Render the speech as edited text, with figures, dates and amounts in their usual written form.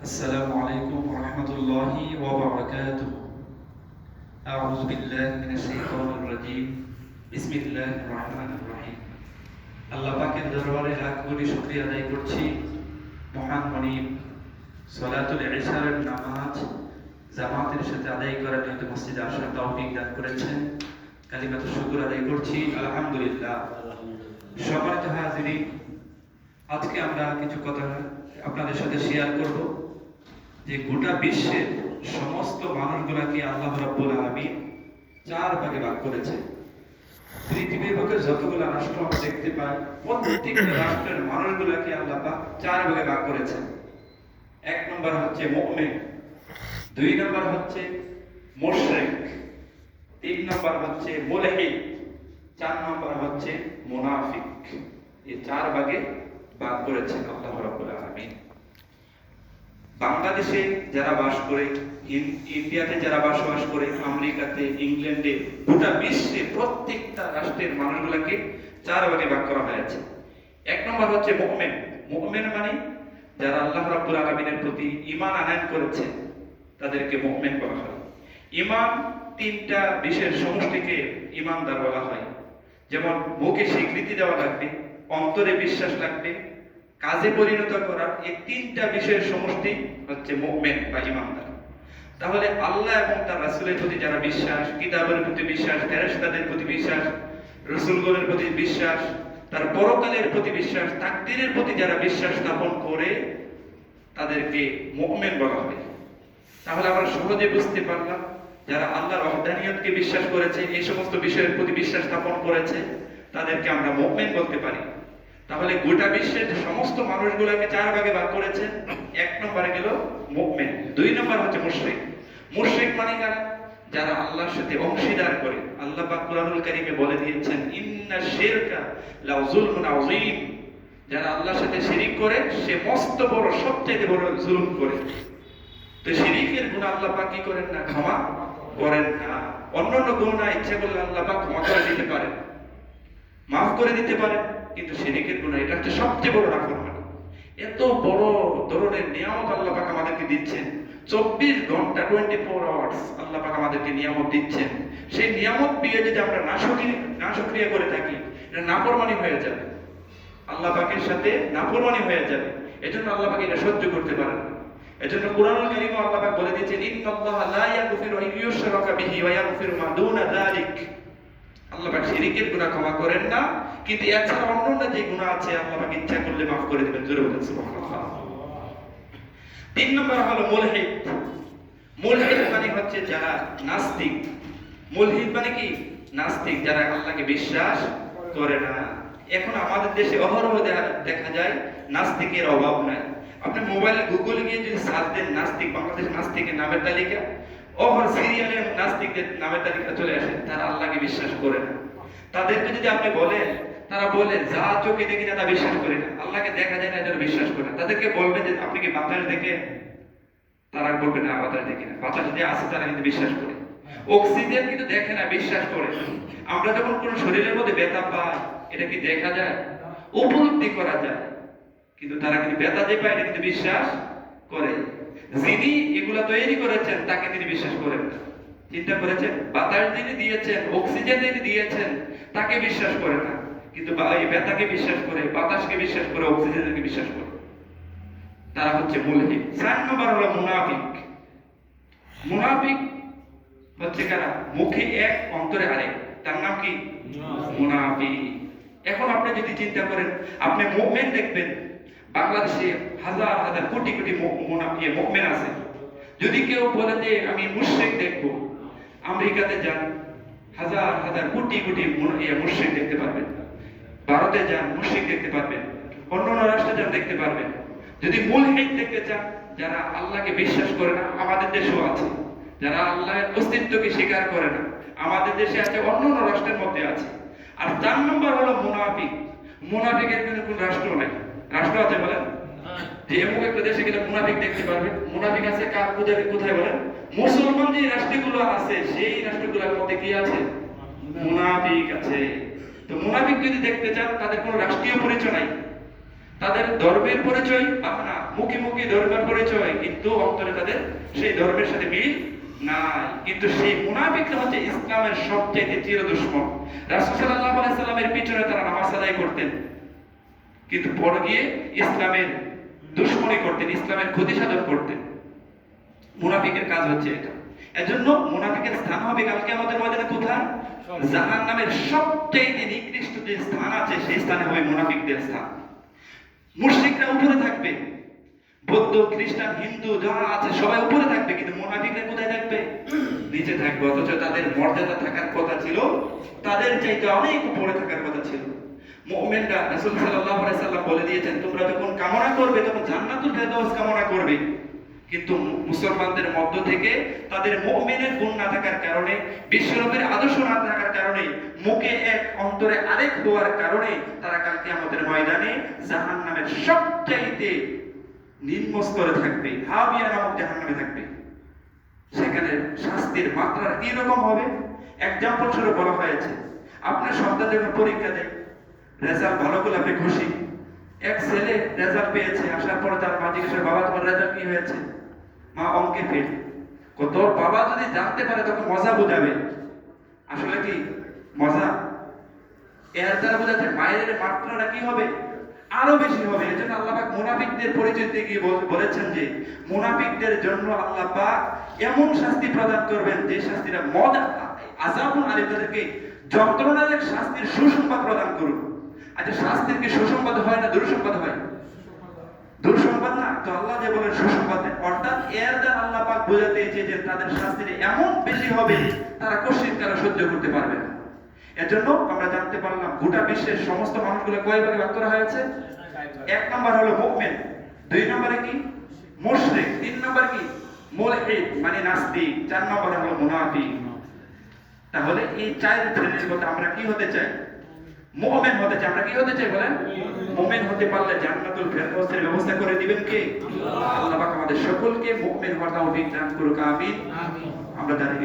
السلام عليكم ورحمة الله وبركاته. أعوذ بالله من الشيطان الرجيم. بسم الله الرحمن الرحيم. আল্লাহ পাকের দরবারে লাখ কোটি শুকরিয়া আদায় করছি। মহান মনিব সালাতুল ইশার নামাজ জামাতের সাথে আদায় করার জন্য মসজিদে আসার তৌফিক দান করেছেন। কালিমাতুশ শুকর আদায় করছি আলহামদুলিল্লাহ। সম্মানিত হাজিরিন, আজকে আমরা কিছু কথা আপনাদের সাথে শেয়ার করব যে গোটা বিশ্বের সমস্ত মানুষগুলাকে আল্লাহ রাব্বুল আলামিন চার ভাগে ভাগ করেছে। পৃথিবীর বুকে যতগুলো রাষ্ট্র আমরা দেখতে পাই, প্রত্যেকটা রাষ্ট্রের মানুষগুলাকে আল্লাহ পাক চার ভাগে ভাগ করেছেন। এক নম্বর হচ্ছে মুমিন, দুই নম্বর হচ্ছে মুশরিক, তিন নম্বর হচ্ছে মুলহিদ, চার নম্বর হচ্ছে মুনাফিক। এই চার ভাগে ভাগ করেছেন আল্লাহ রাব্বুল আলামিন। বাংলাদেশে যারা বাস করে, ইন্ডিয়াতে যারা বসবাস করে, আমেরিকাতে, ইংল্যান্ডে, গোটা বিশ্বে প্রত্যেকটা রাষ্ট্রের মানুষগুলোকে চার ভাগে ভাগ করা হয়েছে। এক নম্বর হচ্ছে মুমিন। মুমিন মানে যারা আল্লাহ রাব্বুল আলামিনের প্রতি ঈমান আনয়ন করেছে তাদেরকে মুমিন বলা হয়। ঈমান তিনটা বিশেষ সমষ্টিকে ঈমানদার বলা হয়। যেমন মুখে স্বীকৃতি দেওয়া লাগবে, অন্তরে বিশ্বাস লাগবে, কাজে পরিণত করার এই তিনটা বিষয়ের সমষ্টি হচ্ছে মুমিন বা ঈমানদার। তাহলে আল্লাহ এবং তার রাসূলের প্রতি যারা বিশ্বাস, কিতাবের প্রতি বিশ্বাস, ফেরেশতাদের প্রতি বিশ্বাস, রাসূলগণের প্রতি বিশ্বাস, তার পরকালের প্রতি বিশ্বাস, তাকদীরের প্রতি যারা বিশ্বাস স্থাপন করে তাদেরকে মুমিন বলা হয়। তাহলে আমরা সহজে বুঝতে পারলাম যারা আল্লাহর ওয়াহদানিয়তকে বিশ্বাস করেছে, এই সমস্ত বিষয়ের প্রতি বিশ্বাস স্থাপন করেছে তাদেরকে আমরা মুমিন বলতে পারি। তাহলে গোটা বিশ্বের সমস্ত মানুষগুলোকে চার ভাগে ভাগ করেছে। এক নম্বরে গেল মুমিন, দুই নম্বর হচ্ছে মুশরিক। মুশরিক মানে কারা? যারা আল্লাহর সাথে অংশীদার করে। আল্লাহ পাক কুরআনুল কারীমে বলে দিয়েছেন ইন্না শিরকা লা যুলমুন আযীম। যারা আল্লাহর সাথে শিরিক করে সে মস্ত বড়, সবচেয়ে বড় জুলুম করে। তো শিরিকের গুনাহ আল্লাহ পাক কি করেন না? ক্ষমা করেন না। অন্যান্য গুনাহ ইচ্ছা করলে আল্লাহ পাক ক্ষমা করে দিতে পারেন, মাফ করে দিতে পারেন, কিন্তু শিরিকের গুনাহ এটা হচ্ছে সবচেয়ে বড় নাফরমানি। এত বড় ধরনের নিয়ামত আল্লাহ পাক আমাদেরকে দিচ্ছেন, 24 ঘন্টা 24 আওয়ার্স আল্লাহ পাক আমাদেরকে নিয়ামত দিচ্ছেন। সেই নিয়ামত পেয়ে যদি আমরা নাশুকরিয়া করে থাকি, এটা নাফরমানি হয়ে যাবে, আল্লাহ পাকের সাথে নাফরমানি হয়ে যাবে। এজন্য আল্লাহ পাক এটা সহ্য করতে পারেন না। এজন্য কুরআনুল কারীমে আল্লাহ পাক বলে দিয়েছেন ইন্নাল্লাহা লা ইয়াগফিরু আন ইউশরাকা বিহি ওয়া ইয়াগফিরু মা দুনা যালিক। আল্লাহ পাক শিরকের গুনাহ ক্ষমা করেন না, কিন্তু এছাড়া অন্যান্য যে গুনাহ আছে আল্লাহ পাক ইচ্ছা করলে মাফ করে দিবেন। জোরে বলেন সুবহানাল্লাহ। তিন নম্বর হলো মুলহিদ। মুলহিদ মানে হচ্ছে যারা নাস্তিক। মুলহিদ মানে কি? নাস্তিক, যারা আল্লাহকে বিশ্বাস করে না। এখন আমাদের দেশে অহরহ দেখা যায় নাস্তিকের অভাব নাই। আপনি মোবাইলে গুগলে গিয়ে যদি সার্চ দেন নাস্তিক, বাংলাদেশ নাস্তিকের নামের তালিকা, ওভার সিরিয়ালে নাস্তিকদের নামের তালিকা চলে আসে। তারা আল্লাহকে বিশ্বাস করে না। তাদেরকে যদি আপনি বলেন, তারা বলে যা চোখে দেখি না তা বিশ্বাস করি না, আল্লাহকে দেখা যায় না এটা বিশ্বাস করে না। তাদেরকে বলবেন যে আপনি কি বাতাস দেখে? তারা বলবে না বাতাস দেখে না। বাতাস যদি আছে তারা কিন্তু বিশ্বাস করে। অক্সিজেন কিন্তু দেখে না, বিশ্বাস করে। আমরা যখন কোন শরীরের মধ্যে ব্যথা পাই, এটা কি দেখা যায়? উপলব্ধি করা যায়, কিন্তু তারা কিন্তু ব্যথা যে পায় এটা কিন্তু বিশ্বাস করে। যিনি এগুলা তৈরি করেছেন তাকে তিনি বিশ্বাস করেন না। চিন্তা করেছেন? বাতাস যিনি দিয়েছেন, অক্সিজেন যিনি দিয়েছেন তাকে বিশ্বাস করে না, কিন্তু এই ব্যথাকে বিশ্বাস করে, বাতাসকে বিশ্বাস করে, অক্সিজেনকে বিশ্বাস করে। তারা হচ্ছে মুলহিদ। 4 নম্বর হলো মুনাফিক। মুনাফিক হচ্ছে কারা? মুখে এক, অন্তরে আরেক, তার নাম কি? মুনাফিক। এখন আপনি যদি চিন্তা করেন, আপনি মুমিন দেখবেন বাংলাদেশে হাজার হাজার কোটি কোটি মুমিন আছে। যদি কেউ বলে যে আমি মুশরিক দেখবো, আমেরিকাতে যান, হাজার হাজার কোটি কোটি মুশরিক দেখতে পারবেন। ভারতে যান, মুশরিক দেখতে পারবেন। অন্যান্য রাষ্ট্রে যান, দেখতে পারবেন। যদি মুলহিদ দেখতে চান, যারা আল্লাহকে বিশ্বাস করে না, আমাদের দেশেও আছে। যারা আল্লাহর অস্তিত্বকে স্বীকার করে না, আমাদের দেশে আছে, অন্যান্য রাষ্ট্রের মধ্যে আছে। আর 4 নম্বর হলো মুনাফিক। মুনাফিকের কিন্তু কোন রাষ্ট্র নাই। রাষ্ট্র আছে বলেন? যে এমন একটা দেশে গেলে মুনাফিক দেখতে পারবে। মুনাফিক আছে কার কোথায় বলেন? মুসলমান যে রাষ্ট্রগুলো আছে সেই রাষ্ট্রগুলোর মধ্যে কি আছে? মুনাফিক আছে। তো মুনাফিক যদি দেখতে চান, তাদের কোনো রাষ্ট্রীয় পরিচয় নাই, তাদের ধর্মের পরিচয় না, মুখে মুখে ধর্মের পরিচয়, কিন্তু অন্তরে তাদের সেই ধর্মের সাথে মিল নাই। কিন্তু সেই মুনাফিকরা হচ্ছে ইসলামের সবচেয়ে চির দুশমন। রাসূল সাল্লাল্লাহু আলাইহি সাল্লামের পিছনে তারা নামাজ আদায় করতেন, কিন্তু পরে গিয়ে ইসলামের দুশমনি করতেন, ইসলামের ক্ষতি সাধন করতেন। মুনাফিকের কাজ হচ্ছে এটা। এজন্য মুনাফিকের স্থান হবে কালকে আমাদের ময়দানে কোথায়? জাহান্নামের সবচেয়ে নিকৃষ্ট যে স্থান আছে সেই স্থানে হবে মুনাফিকদের স্থান। মুশরিকরা উপরে থাকবে, বৌদ্ধ, খ্রিস্টান, হিন্দু যারা আছে সবাই উপরে থাকবে, কিন্তু মুনাফিকরা কোথায় থাকবে? নিচে থাকবে। অথচ তাদের মর্যাদা থাকার কথা ছিল তাদের চাইতে অনেক উপরে থাকার কথা ছিল। মুমিনরা, রাসূল সাল্লাল্লাহু আলাইহি সাল্লাম বলে দিয়েছেন, তোমরা যখন কামনা করবে তখন জান্নাতুল ফেরদাউস কামনা করবে। কিন্তু মুসলমানদের মধ্য থেকে তাদের মুমিনের গুণ না থাকার কারণে, বিশ্বনবীর আদর্শ না থাকার কারণে, মুখে এক অন্তরে আরেক হওয়ার কারণে তারা কাল কিয়ামতের ময়দানে জাহান্নামের সবচাইতে নিম্ন স্তরে থাকবে, হাবিয়া নামক জাহান্নামে থাকবে। সেখানে শাস্তির মাত্রা কি রকম হবে? এক্সাম্পল স্বরূপ বলা হয়েছে, আপনার সন্তান যখন পরীক্ষা দেয়, রেজাল্ট ভালো করলে আপনি খুশি। এক ছেলে রেজাল্ট পেয়েছে, আসার পরে তার মা জিজ্ঞেস করে, বাবা তোমার রেজাল্ট কি হয়েছে? মা অঙ্কে ফেল। তোর বাবা যদি জানতে পারে তখন মজা বোঝাবে। আসলে কি মজা? এর দ্বারা বোঝাচ্ছে মায়ের মাত্রাটা কি হবে? আরো বেশি হবে। এজন্য আল্লাহ পাক মুনাফিকদের পরিচয় দিয়ে গিয়ে বলেছেন যে মুনাফিকদের জন্য আল্লাহ পাক এমন শাস্তি প্রদান করবেন যে শাস্তিটা মজা, আযাবুন আলীম, তাদেরকে যন্ত্রণাদায়ক শাস্তির সুসংবাদ প্রদান করুন। আচ্ছা, শাস্তির কি সুসংবাদ হয় না দুঃসংবাদ হয়? দুঃসংবাদ না, তো আল্লাহ যে বলেন সুসংবাদ দেন, অর্থাৎ এর দ্বারা আল্লাহ পাক বোঝাতে চেয়েছেন তাদের শাস্তিটা এমন বেশি হবে তারা কষ্টিন কারা সহ্য করতে পারবে না। এজন্য আমরা জানতে পারলাম গোটা বিশ্বের সমস্ত মানুষগুলো কয় ভাগে ভাগ করা হয়েছে? এক নাম্বার হলো মুমিন, দুই নম্বরে কি মুশরিক, তিন নম্বর কি মুলহিদ মানে নাস্তিক, চার নম্বরে হলো মুনাফিক। তাহলে এই চার শ্রেণীর মধ্যে আমরা কি হতে চাই? মুমিন হতে চাই। আমরা কি হতে চাই বলেন? মুমিন হতে পারলে জান্নাতুল ফেরদাউসের ব্যবস্থা করে দিবেন কে? আল্লাহ পাক আমাদের সকলকে মুমিন হওয়ার তৌফিক দান করুক, আমিন। আমরা জানি